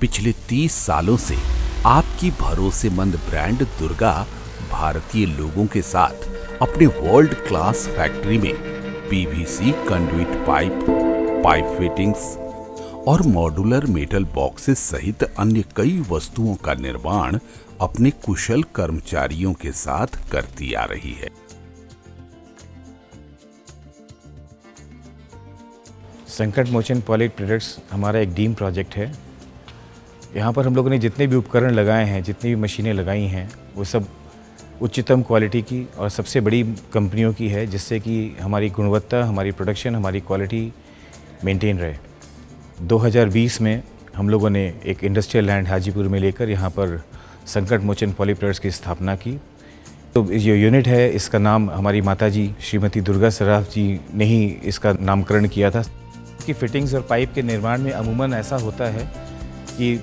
पिछले 30 सालों से आपकी भरोसेमंद ब्रांड दुर्गा भारतीय लोगों के साथ अपने वर्ल्ड क्लास फैक्ट्री में PVC conduit pipe, pipe fittings और मॉड्यूलर मेटल बॉक्सेस सहित अन्य कई वस्तुओं का निर्माण अपने कुशल कर्मचारियों के साथ करती आ रही है। संकट मोचन पॉली प्रोडक्ट्स हमारा एक ड्रीम प्रोजेक्ट है। यहाँ पर हम लोगों ने जितने भी उपकरण लगाए हैं, जितनी भी मशीनें लगाई हैं, वो सब उच्चतम क्वालिटी की और सबसे बड़ी कंपनियों की है, जिससे कि हमारी गुणवत्ता, हमारी प्रोडक्शन, हमारी क्वालिटी मेंटेन रहे। 2020 में हम लोगों ने एक इंडस्ट्रियल लैंड हाजीपुर में लेकर यहाँ पर संकट मोचन पॉली प्रोडक्ट्स की स्थापना की। तो जो यूनिट है, इसका नाम हमारी माताजी श्रीमती दुर्गा सराफ जी ने ही इसका नामकरण किया था। कि फिटिंग्स और पाइप के निर्माण में अमूमन ऐसा होता है कि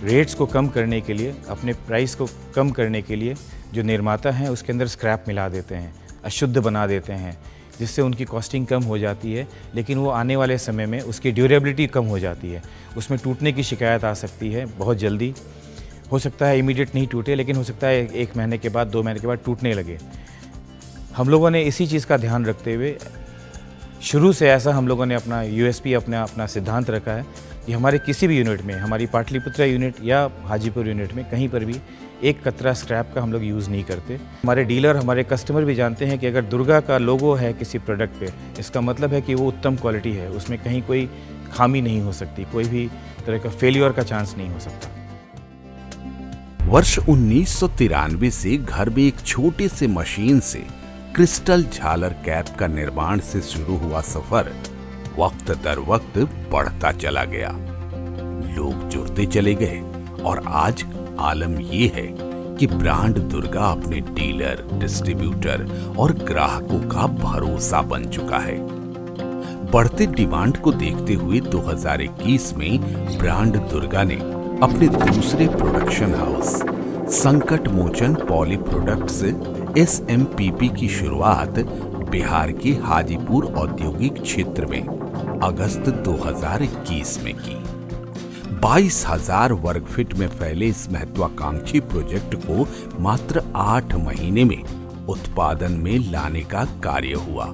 रेट्स को कम करने के लिए, अपने प्राइस को कम करने के लिए जो निर्माता हैं उसके अंदर स्क्रैप मिला देते हैं, अशुद्ध बना देते हैं, जिससे उनकी कॉस्टिंग कम हो जाती है, लेकिन वो आने वाले समय में उसकी ड्यूरेबिलिटी कम हो जाती है। उसमें टूटने की शिकायत आ सकती है बहुत जल्दी। हो सकता है इमीडिएट नहीं टूटे, लेकिन हो सकता है 1 महीने के बाद, 2 महीने के बाद टूटने लगे। हम लोगों ने इसी चीज़ का ध्यान रखते हुए शुरू से ऐसा हम लोगों ने अपना यूएसपी, अपना सिद्धांत रखा है कि हमारे किसी भी यूनिट में, हमारी पाटलिपुत्रा यूनिट या हाजीपुर यूनिट में, कहीं पर भी एक कतरा स्क्रैप का हम लोग यूज़ नहीं करते। हमारे डीलर, हमारे कस्टमर भी जानते हैं कि अगर दुर्गा का लोगो है किसी प्रोडक्ट पे, इसका मतलब है कि वो उत्तम क्वालिटी है, उसमें कहीं कोई खामी नहीं हो सकती, कोई भी तरह का फेलियर का चांस नहीं हो सकता। वर्ष 1993 से घर में एक छोटे से मशीन से क्रिस्टल झालर कैप का निर्माण से शुरू हुआ सफर वक्त दर वक्त बढ़ता चला गया। लोग जुड़ते चले गए और आज आलम ये है कि ब्रांड दुर्गा अपने डीलर, डिस्ट्रीब्यूटर और ग्राहकों का भरोसा बन चुका है। बढ़ते डिमांड को देखते हुए 2021 में ब्रांड दुर्गा ने अपने दूसरे प्रोडक्शन हाउस संकट मोचन पॉली प्रोडक्ट्स SMPP की शुरुआत बिहार के हाजीपुर औद्योगिक क्षेत्र में अगस्त 2021 में की। 22,000 वर्ग फीट में फैले इस महत्वाकांक्षी प्रोजेक्ट को मात्र 8 महीने में उत्पादन में लाने का कार्य हुआ।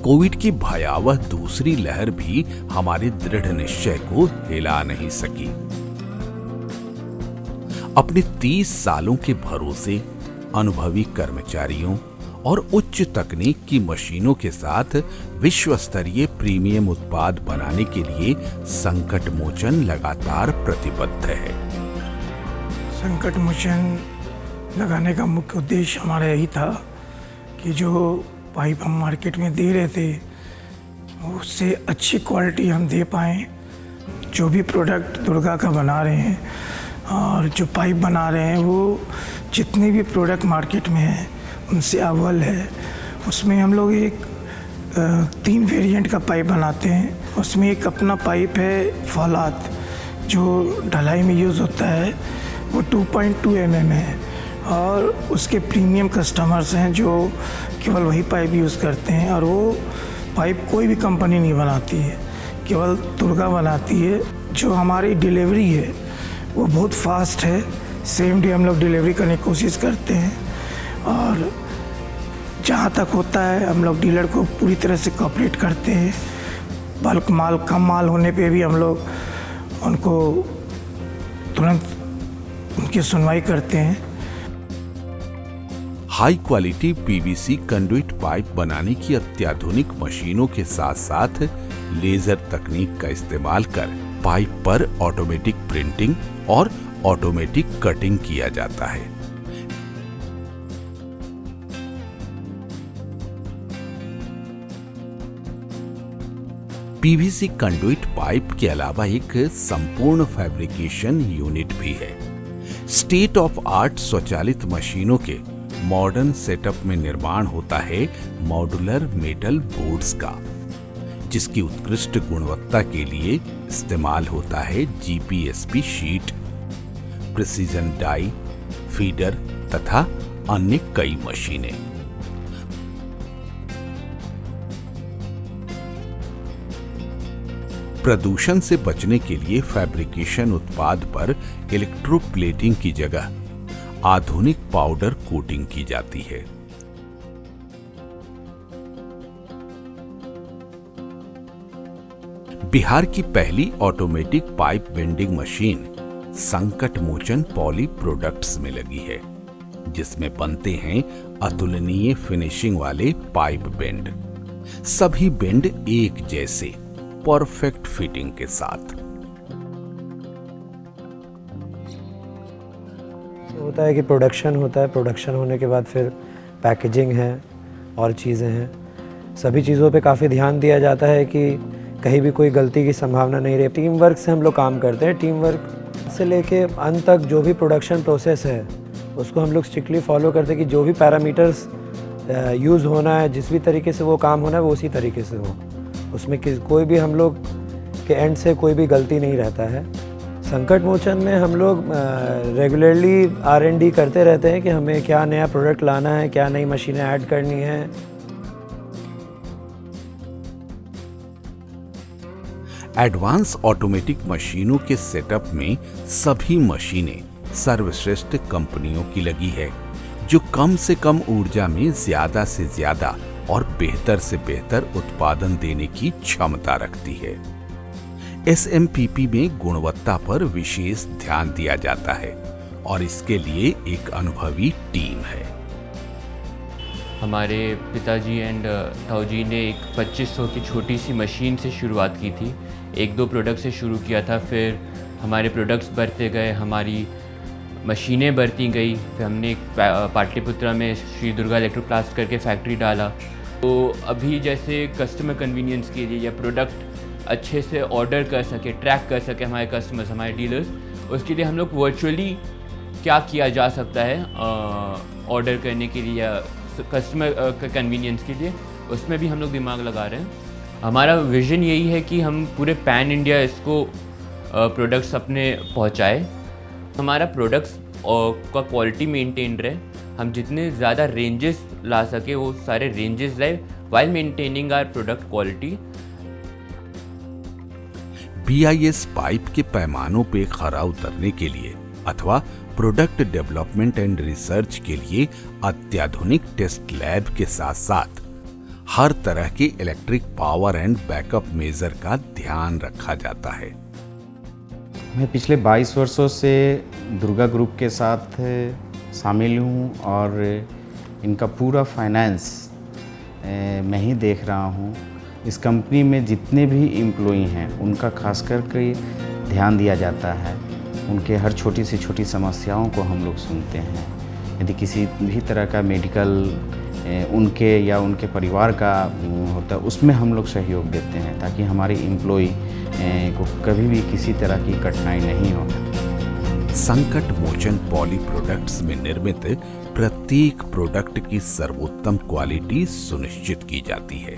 कोविड की भयावह दूसरी लहर भी हमारे दृढ़ निश्चय को हिला नहीं सकी। अपने 30 सालों के भरोसे, अनुभवी कर्मचारियों और उच्च तकनीक की मशीनों के साथ विश्व स्तरीय प्रीमियम उत्पाद बनाने के लिए संकट मोचन लगातार प्रतिबद्ध है। संकट मोचन लगाने का मुख्य उद्देश्य हमारा यही था कि जो पाइप हम मार्केट में दे रहे थे उससे अच्छी क्वालिटी हम दे पाएँ। जो भी प्रोडक्ट दुर्गा का बना रहे हैं और जो पाइप बना रहे हैं, वो जितने भी प्रोडक्ट मार्केट में हैं उनसे अव्वल है। उसमें हम लोग एक 3 वेरिएंट का पाइप बनाते हैं। उसमें एक अपना पाइप है फौलाद, जो ढलाई में यूज़ होता है, वो 2.2 mm है। और उसके प्रीमियम कस्टमर्स हैं जो केवल वही पाइप यूज़ करते हैं, और वो पाइप कोई भी कंपनी नहीं बनाती है, केवल दुर्गा बनाती है। जो हमारी डिलीवरी है वो बहुत फास्ट है, सेम डे हम लोग डिलीवरी करने की कोशिश करते हैं। और जहाँ तक होता है हम लोग डीलर को पूरी तरह से कोऑपरेट करते हैं। बल्क माल, कम माल होने पे भी हम लोग उनको तुरंत उनकी सुनवाई करते हैं। High quality PVC conduit pipe बनाने की अत्याधुनिक मशीनों के साथ साथ लेजर तकनीक का इस्तेमाल कर पाइप पर ऑटोमेटिक प्रिंटिंग और ऑटोमेटिक कटिंग किया जाता है। पीवीसी कंडुइट पाइप के अलावा एक संपूर्ण फैब्रिकेशन यूनिट भी है। स्टेट ऑफ आर्ट स्वचालित मशीनों के मॉडर्न सेटअप में निर्माण होता है मॉड्यूलर मेटल बोर्ड्स का, जिसकी उत्कृष्ट गुणवत्ता के लिए इस्तेमाल होता है GPSP sheet, precision die, feeder तथा अन्य कई मशीनें। प्रदूषण से बचने के लिए फैब्रिकेशन उत्पाद पर इलेक्ट्रोप्लेटिंग की जगह आधुनिक पाउडर कोटिंग की जाती है। बिहार की पहली ऑटोमेटिक पाइप बेंडिंग मशीन संकट मोचन पॉली प्रोडक्ट्स में लगी है, जिसमें बनते हैं अतुलनीय फिनिशिंग वाले पाइप बेंड। सभी बेंड एक जैसे परफेक्ट फिटिंग के साथ। होता है कि प्रोडक्शन होता है, प्रोडक्शन होने के बाद फिर पैकेजिंग है और चीज़ें हैं। सभी चीज़ों पे काफ़ी ध्यान दिया जाता है कि कहीं भी कोई गलती की संभावना नहीं रहे। टीम वर्क से हम लोग काम करते हैं। टीम वर्क से लेके अंत तक जो भी प्रोडक्शन प्रोसेस है उसको हम लोग स्ट्रिक्टली फॉलो करते हैं कि जो भी पैरामीटर्स यूज़ होना है, जिस भी तरीके से वो काम होना है वो उसी तरीके से हो। उसमें कोई भी हम लोग के एंड से कोई भी गलती नहीं रहता है। संकट मोचन में हम लोग रेगुलरली R&D करते रहते हैं कि हमें क्या नया प्रोडक्ट लाना है, क्या नई मशीनें ऐड करनी है। एडवांस ऑटोमेटिक मशीनों के सेटअप में सभी मशीनें सर्वश्रेष्ठ कंपनियों की लगी है, जो कम से कम ऊर्जा में ज्यादा से ज्यादा और बेहतर से बेहतर उत्पादन देने की क्षमता रखती है। SMPP में गुणवत्ता पर विशेष ध्यान दिया जाता है और इसके लिए एक अनुभवी टीम है। हमारे पिताजी एंड ताऊजी ने एक 2500 की छोटी सी मशीन से शुरुआत की थी। 1-2 प्रोडक्ट से शुरू किया था, फिर हमारे प्रोडक्ट्स बढ़ते गए, हमारी मशीनें बढ़ती गई। फिर हमने एक पाटलिपुत्रा में श्री दुर्गा इलेक्ट्रोप्लास्ट करके फैक्ट्री डाला। तो अभी जैसे कस्टमर कन्वीनियंस के लिए या प्रोडक्ट अच्छे से ऑर्डर कर सके, ट्रैक कर सके हमारे कस्टमर्स, हमारे डीलर्स, उसके लिए हम लोग वर्चुअली क्या किया जा सकता है ऑर्डर करने के लिए या कस्टमर का कन्वीनियंस के लिए, उसमें भी हम लोग दिमाग लगा रहे हैं। हमारा विज़न यही है कि हम पूरे पैन इंडिया इसको प्रोडक्ट्स अपने पहुंचाए। हमारा प्रोडक्ट्स का क्वालिटी मेंटेन रहे, हम जितने ज़्यादा रेंजेस ला सके वो सारे रेंजेस लाए while maintaining our product quality. BIS pipe के पैमानों पे खरा उतरने के लिए अथवा प्रोडक्ट डेवलपमेंट एंड रिसर्च के लिए अत्याधुनिक टेस्ट लैब के साथ साथ हर तरह के electric power and backup measure का ध्यान रखा जाता है। मैं पिछले 22 वर्षों से दुर्गा ग्रुप के साथ शामिल हूँ और इनका पूरा फाइनेंस मैं ही देख रहा हूँ। इस कंपनी में जितने भी एम्प्लॉई हैं उनका खास करके ध्यान दिया जाता है। उनके हर छोटी से छोटी समस्याओं को हम लोग सुनते हैं। यदि किसी भी तरह का मेडिकल उनके या उनके परिवार का होता है उसमें हम लोग सहयोग देते हैं ताकि हमारे एम्प्लॉई को कभी भी किसी तरह की कठिनाई नहीं हो। संकट मोचन पॉली प्रोडक्ट्स में निर्मित प्रत्येक प्रोडक्ट की सर्वोत्तम क्वालिटी सुनिश्चित की जाती है।